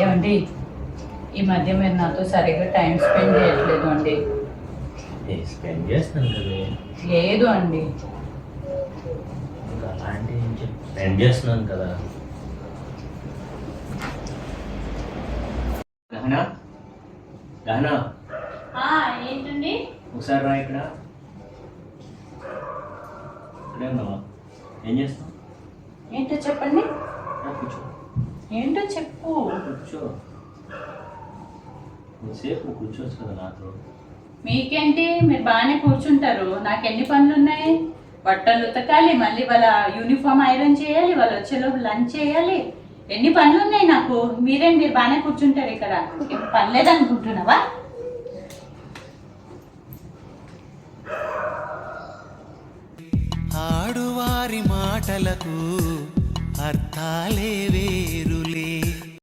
ఏమండి, ఈ మధ్య మీరు నాతో సరిగ్గా టైం స్పెండ్ చేయట్లేదు అండి. స్పెండ్ చేస్తాను కదా. లేదు అండి. ఇంకా అలాంటి ఏం స్పెండ్ చేస్తున్నాను కదా. గహనా గహనా ఏంటండి? ఒకసారి రా ఇక్కడ. ఇక్కడే ఉన్నావా? ఏం చేస్తావు? ఏంటో చెప్పండి. కూర్చో. ఏంటో చెప్పు. కూర్చో. కొద్దిసేపు కూర్చోవచ్చు కదా నాతో. మీకేంటి, మీరు బాగానే కూర్చుంటారు. నాకు ఎన్ని పనులు ఉన్నాయి. బట్టలు ఉతకాలి, మళ్ళీ వాళ్ళ యూనిఫామ్ ఐరన్ చేయాలి, వాళ్ళు వచ్చేలోపు లంచ్ చేయాలి. ఎన్ని పనులు ఉన్నాయి నాకు. మీరు బాగానే కూర్చుంటారు ఇక్కడ. పని లేదనుకుంటున్నావా? ఆడువారి మాటలకు అర్థాలే వేరు.